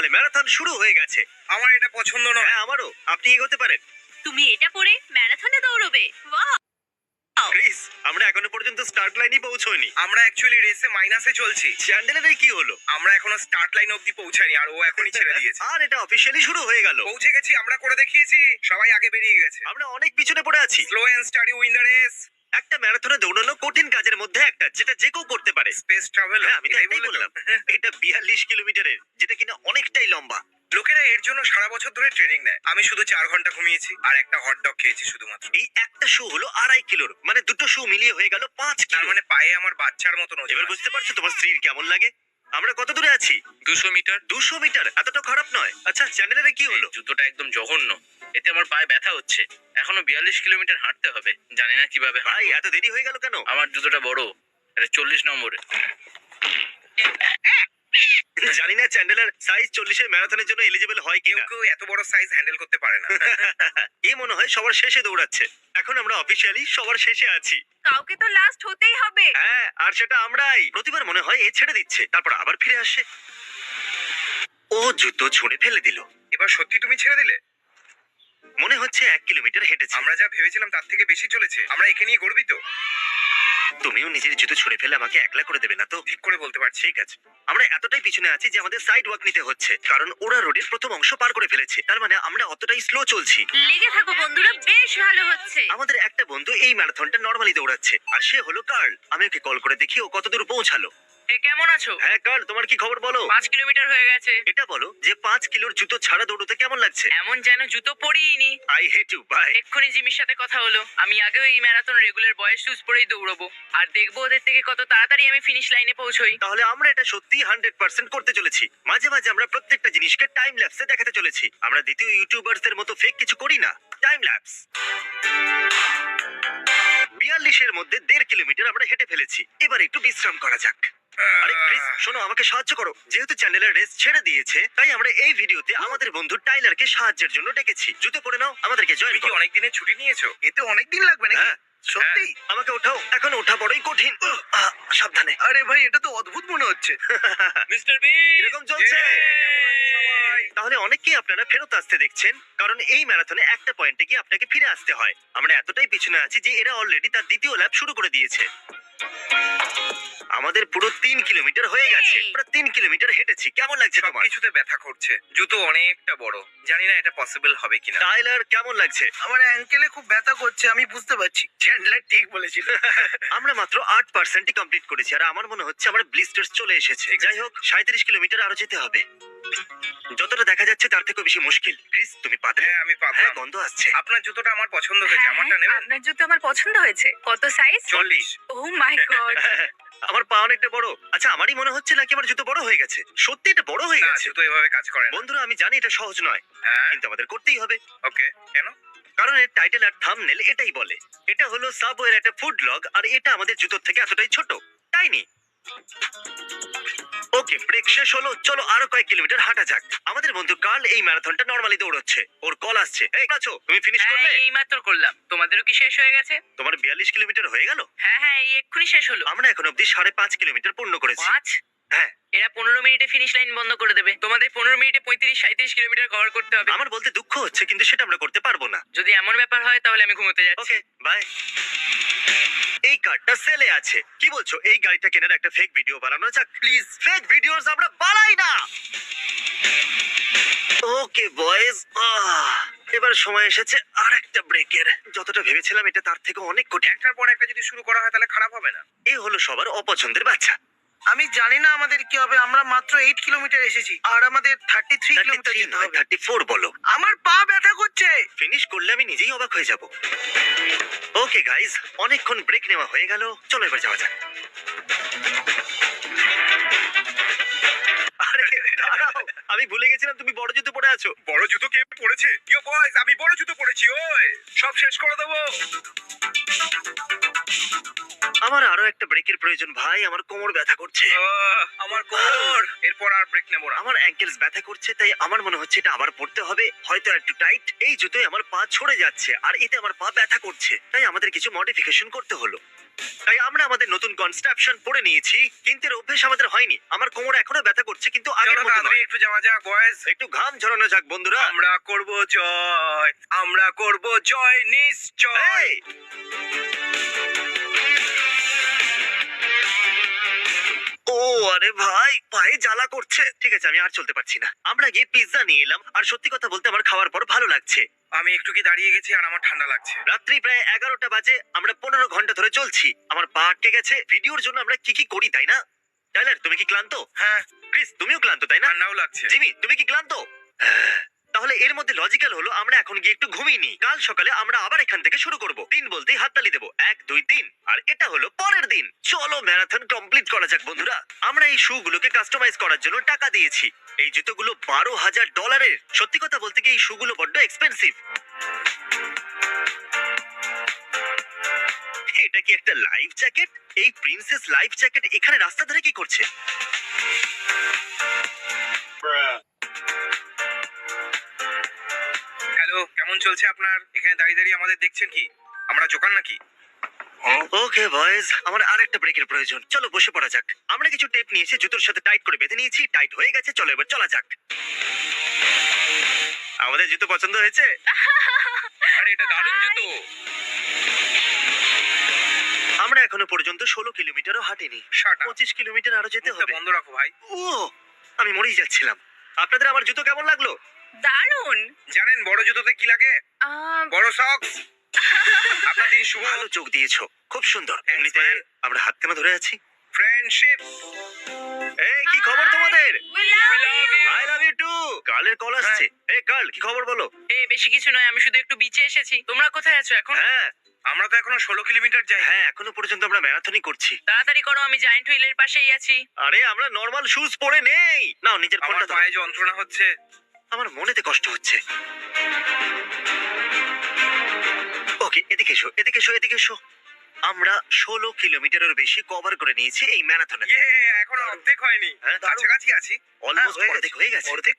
তাহলে ম্যারাথন শুরু হয়ে গেছে। আমার এটা পছন্দ নয়। হ্যাঁ আমারও। আপনি এগোতে পারেন। তুমি এটা পরে ম্যারাথনে দৌড়বে? ওয়াও! ক্রিস, আমরা এখনো পর্যন্ত স্টার্ট লাইনই পৌঁছইনি। আমরা অ্যাকচুয়ালি রেসে মাইনাসে চলছি। চ্যান্ডেলের কি হলো? আমরা এখনো স্টার্ট লাইন অবধি পৌঁছাইনি আর ও এখনই ছেড়ে দিয়েছে। আর এটা অফিসিয়ালি শুরু হয়ে গেল। পৌঁছে গেছি, আমরা করে দেখিয়েছি, সবাই আগে বেরিয়ে গেছে। আমরা অনেক পিছনে পড়ে আছি। Slow and steady win the race. একটা ম্যারাথনে দৌড়ানো কঠিন কাজের মধ্যে একটা, যেটা যে কেউ করতে পারে। Space travel. হ্যাঁ, আমি তো এটাই বললাম। এটা 42 কিলোমিটারের, যেটা কিনা অনেকটাই লম্বা। লোকেরা এর জন্য সারা বছর ধরে ট্রেনিং নেয়। আমি শুধু 4 ঘন্টা ঘুমিয়েছি আর একটা হট ডগ খেয়েছি শুধুমাত্র। এই একটা শু হলো 2.5 কিলোর, মানে দুটো শু মিলিয়ে হয়ে গেল 5 তার কিলো। মানে পায়ে আমার বাচ্চার মতন ওজন এবার আছে। বুঝতে পারছো তোমার স্ত্রীর কেমন লাগে? আমরা কত দূরে আছি? 200 মিটার। 200 মিটার, এতটা খারাপ নয়। আচ্ছা, চ্যান্ডেলের কি হলো? জুতোটা একদম জঘন্য, এতে আমার পায়ে ব্যথা হচ্ছে। এখনো 42 কিলোমিটার হাঁটতে হবে, জানি না কিভাবে হাঁটবো। ভাই, এত দেরি হয়ে গেল কেন? আমার জুতোটা বড়, এটা 40 নম্বরে। জানি না চ্যান্ডেলের সাইজ 40 এর ম্যারাথনের জন্য এলিজিবল হয় কেউ কিনা। কেউ এত বড় সাইজ হ্যান্ডেল করতে পারে না। এ মনে হয় সবার শেষে দৌড়াচ্ছে। এখন আমরা অফিসিয়ালি সবার শেষে আছি। কাউকে তো লাস্ট হতেই হবে। হ্যাঁ, আর সেটা আমরাই। প্রতিবার মনে হয় এ ছেড়ে দিচ্ছে, তারপর আবার ফিরে আসে। ও জুতো ছুঁড়ে ফেলে দিল। এবার সত্যি তুমি ছেড়ে দিলে? মনে হচ্ছে 1 কিলোমিটার হেঁটেছে। আমরা যা ভেবেছিলাম তার থেকে বেশি চলেছে। আমরা একে নিয়ে গর্বিত। তুমিও নিজের জুতো ছুঁড়ে ফেলে আমাকে একলা করে দেবে না তো? ঠিক করে বলতে পারছি। ঠিক আছে। আমরা এতটাই পিছনে আছি যে আমাদের সাইড ওয়াক নিতে হচ্ছে, কারণ ওরা রোডের প্রথম অংশ পার করে ফেলেছে। তার মানে আমরা অতটাই স্লো চলছি। লেগে থাকো বন্ধুরা, বেশ ভালো হচ্ছে। আমাদের একটা বন্ধু এই ম্যারাথনটা নরমালি দৌড়াচ্ছে, আর সে হলো কার্ল। আমি ওকে কল করে দেখি ও কত দূর পৌঁছালো। কেমন আছো? হ্যাঁ কার্ল, তোমার কি খবর বলো? 5 কিলোমিটার হয়ে গেছে। এটা বলো যে 5 কিলোর জুতো ছাড়া দৌড়তে কেমন লাগছে? এমন যেন জুতো পরিনি। I hate you, bye. এক্ষুনি জিমির সাথে কথা হলো, আমি আগেও এই ম্যারাথন রেগুলার বয়েজ শুজ পরেই দৌড়বো, আর দেখবো ওদের থেকে কত তাড়াতাড়ি আমি ফিনিশ লাইনে পৌঁছই। তাহলে আমরা এটা সত্যি 100% করতে চলেছি। মাঝে মাঝে আমরা প্রত্যেকটা জিনিসকে টাইম ল্যাপসে দেখাতে চলেছি। আমরা দ্বিতীয় ইউটিউবারদের মতো ফেক কিছু করি না। Time lapse. 42 এর মধ্যে 1.5 কিলোমিটার আমরা হেঁটে ফেলেছি। এবার একটু বিশ্রাম করা যাক। আরে ক্রিস, শোনো, আমাকে সাহায্য করো। যেহেতু চ্যানেলের রেস ছেড়ে দিয়েছে, তাই আমরা এই ভিডিওতে আমাদের বন্ধু টাইলারকে সাহায্যের জন্য ডেকেছি। জুতো পরে নাও, আমাদেরকে জয়েন তুমি কি করো। অনেক দিনের ছুটি নিয়েছো? এতে অনেক দিন লাগবে নাকি? হ্যাঁ। সত্যি? আমাকে ওঠাও, এখন ওঠা বড়ই কঠিন। সাবধানে। আরে ভাই, এটা তো অদ্ভুত মনে হচ্ছে। মিস্টার বি এরকম চলছে। তাহলে অনেকেই আপনারা ফেরত আসতে দেখছেন, কারণ এই ম্যারাথনে একটা পয়েন্টে গিয়ে আপনাকে ফিরে আসতে হয়। আমরা এতটাই পিছনে আছি যে এরা অলরেডি তার দ্বিতীয় ল্যাপ শুরু করে দিয়েছে। আমাদের পুরো 3 কিলোমিটার হয়ে গেছে। আমরা 3 কিলোমিটার হেঁটেছি। কেমন লাগছে তোমার? সবকিছুতে ব্যথা করছে। জুতো অনেকটা বড়, জানি না এটা পসিবল হবে কিনা। টাইলার, কেমন লাগছে? আমার অ্যাঙ্কেলে খুব ব্যথা করছে, আমি বুঝতে পারছি। চ্যান্ডলার ঠিক বলেছিল। আমরা মাত্র 8%ই কমপ্লিট করেছি, আর আমার মনে হচ্ছে আমার ব্লিস্টার্স চলে এসেছে। ঠিক আছে। যাই হোক, 37 কিলোমিটার আরো যেতে হবে। যতটা দেখা যাচ্ছে তার থেকেও বেশি মুশকিল। ক্রিস, তুমি পারবে? হ্যাঁ, আমি পারলাম। হ্যাঁ, গন্ধ আসছে। আপনার জুতোটা আমার পছন্দ হয়েছে। আমারটা নেবেন? আপনার জুতো আমার পছন্দ হয়েছে। কত সাইজ? 40। ও মাই গড। আমার পা অনেকটা বড়। আচ্ছা, আমারই মনে হচ্ছে নাকি আমার জুতো বড় হয়ে গেছে? সত্যি এটা বড় হয়ে না, গেছে। জুতো এভাবে কাজ করে না। বন্ধুরা, আমি জানি এটা সহজ নয়, হ্যাঁ, কিন্তু আমাদের করতেই হবে। ওকে। কেন? কারণ এর টাইটেল আর থাম্বনেল এটাই বলে। এটা হলো সাবওয়ের একটা ফুড ব্লগ, আর এটা আমাদের জুতোর থেকে এতটাই ছোট, টাইনি। ওকে, ব্রেক শেষ হলো। চলো আরো কয়েক কিলোমিটার হাঁটা যাক। আমাদের বন্ধু কার্ল এই ম্যারাথনটা নরমালি দৌড়চ্ছে। ওর কল আসছে। এই আছো, তুমি ফিনিশ করলে? এই মাত্র করলাম। তোমাদেরও কি শেষ হয়ে গেছে? তোমার 42 কিলোমিটার হয়ে গেল। হ্যাঁ, এই এক্ষুনি শেষ হলো। আমরা এখন অব্দি 5.5 কিলোমিটার পূর্ণ করেছি। 5? হ্যাঁ। এরা 15 মিনিটে ফিনিশ লাইন বন্ধ করে দেবে। তোমাদের 15 মিনিটে 35-37 কিলোমিটার কভার করতে হবে। আমার বলতে দুঃখ হচ্ছে, কিন্তু সেটা আমরা করতে পারবো না। যদি এমন ব্যাপার হয় তাহলে আমি ঘুমোতে যাচ্ছি। ওকে, বাই। এই কারটা সেলে আছে। কি বলছো, এই গাড়িটা কেনার একটা ফেক ভিডিও বানানো যাক? প্লিজ, ফেক ভিডিওস আমরা বানাই না। ওকে বয়েজ, এবার সময় এসেছে আরেকটা ব্রেকের। যতটা ভেবেছিলাম এটা তার থেকে অনেক কঠিন। একটার পর একটা যদি শুরু করা হয় তাহলে খারাপ হবে না। এই হলো সবার অপছন্দের বাচ্চা। আমি জানি না আমাদের কি হবে। আমরা মাত্র 8 কিলোমিটার এসেছি আর আমাদের 33 কিলোমিটার 33 যেতে নয়, হবে। 34 বলো। আমার পা ব্যথা করছে। ফিনিশ করলে আমি নিজেই অবাক হয়ে যাব। ওকে গাইজ, অনেকক্ষণ ব্রেক নেওয়া হয়ে গেল। চলো এবার যাওয়া যাক। আরে দাঁড়াও, আমি ভুলে গেছিলাম তুমি বড় জুতো পরে আছো। বড় জুতো কে পরেছে? ইয়ো বয়স, আমি বড় জুতো পরেছি। ওই সব শেষ করে দেবো। আমার আরো একটা ব্রেকের প্রয়োজন ভাই, আমার কোমর ব্যথা করছে। আমার কোমর। এরপর আর ব্রেক নেবো না। আমার অ্যাঙ্কেলস ব্যথা করছে, তাই আমার মনে হচ্ছে এটা আবার পড়তে হবে, হয়তো একটু টাইট। এই জুতোয় আমার পা ছড়ে যাচ্ছে আর এতে আমার পা ব্যথা করছে, তাই আমাদের কিছু মডিফিকেশন করতে হলো। তাই আমরা আমাদের নতুন কনস্ট্রাকশন পরে নিয়েছি, কিন্তু এর অভ্যেস আমাদের হয়নি। আমার কোমর এখনো ব্যথা করছে, কিন্তু আগের চলো মতো তাড়াতাড়ি নয়। একটু যাওয়া যাক বয়েজ। একটু ঘাম ঝরানো যাক বন্ধুরা। আমরা করব জয়, আমরা করব জয় নিশ্চয়। এই! ও আরে ভাই, পায়ে জ্বালা করছে। ঠিক আছে, আমি আর চলতে পারছি না। আমরা গিয়ে পিৎজা নিয়ে এলাম, আর সত্যি কথা বলতে আমার খাওয়ার পর ভালো লাগছে। আমি একটু কি দাঁড়িয়ে গেছি আর আমার ঠান্ডা লাগছে। রাত্রি প্রায় 11টা বাজে। আমরা 15 ঘন্টা ধরে চলছি। আমার পা আটকে গেছে। ভিডিওর জন্য আমরা কি কি করি, তাই না? টাইলার, তুমি কি ক্লান্ত? হ্যাঁ, ক্রিস, তুমিও ক্লান্ত, তাই না? ঠান্ডাও লাগছে। জিমি, তুমি কি ক্লান্ত? তাহলে এর মধ্যে লজিক্যাল হলো আমরা এখন গিয়ে একটু ঘুমিয়ে নিই। কাল সকালে আমরা আবার এখান থেকে শুরু করব। 3 বলতেই হাততালি দেবো। 1 2 3। আর এটা হলো পরের দিন। চলো ম্যারাথন কমপ্লিট করা যাক বন্ধুরা। আমরা এই শুগুলোকে কাস্টমাইজ করার জন্য টাকা দিয়েছি। এই জুতোগুলো $12,000। সত্যি কথা বলতে কি এই শুগুলো বড্ড এক্সপেন্সিভ। এটা কি একটা লাইফ জ্যাকেট? এই প্রিন্সেস লাইফ জ্যাকেট এখানে রাস্তা ধরে কি করছে? হ্যালো, কেমন চলছে আপনার? এখানে দাঁড়িয়ে দাঁড়িয়ে আমাদের দেখছেন কি? আমরা জোকার নাকি? ওকে বয়েজ, আমার আরেকটা ব্রেকের প্রয়োজন। চলো বসে পড়া যাক। আমরা কিছু টেপ নিয়েছি, জুতোর সাথে টাইট করে বেঁধে নিয়েছি। টাইট হয়ে গেছে, চলো এবার চলা যাক। আমাদের জুতো পছন্দ হয়েছে? আরে এটা দারুণ জুতো। আমরা এখনো পর্যন্ত 16 কিলোমিটারও হাঁটিনি। Shut up. 25 কিলোমিটার আরো যেতে মুখটা হবে। বন্ধ রাখো ভাই। ও, আমি মরেই যাচ্ছিলাম। আপনাদের আমার জুতো কেমন লাগলো? দারুণ। জানেন বড় জুতোতে কি লাগে? বড় সক্স। আপনার দিন শুভ। ভালো চোখ দিয়েছো, খুব সুন্দর। Thanks, এমনিতে man. আমরা হাত কেন ধরে আছি? ফ্রেন্ডশিপ। এই কি খবর তোমাদের? We love you. I love you too. কার্লের কল আসছে। এই কার্ল, কি খবর বলো? বেশি কিছু নয়, আমি শুধু একটু বিচে এসেছি। তোমরা কোথায় আছো এখন? হ্যাঁ আমরা তো এখনো 16 কিলোমিটার যাই। হ্যাঁ, এখনো পর্যন্ত আমরা ম্যারাথনই করছি। তাড়াতাড়ি করো, আমি জায়ান্ট হুইলের পাশেই আছি। আরে আমরা নরমাল শুজ পরে নেই। নাও নিজের আমার ফোনটা ধরো। পায়ে যন্ত্রণা হচ্ছে। আমার মনেতে কষ্ট হচ্ছে। ওকে, এদিকে এসো, এদিকে এসো, এদিকে এসো। আমরা 16 কিলোমিটারের বেশি কভার করে নিয়েছি এই ম্যারাথনে। এখন অর্ধেক হয়নি। হ্যাঁ, দারুণ। কাছাকাছি আছি। অলমোস্ট হয়ে গেছে। অর্ধেক হয়ে গেছে। অর্ধেক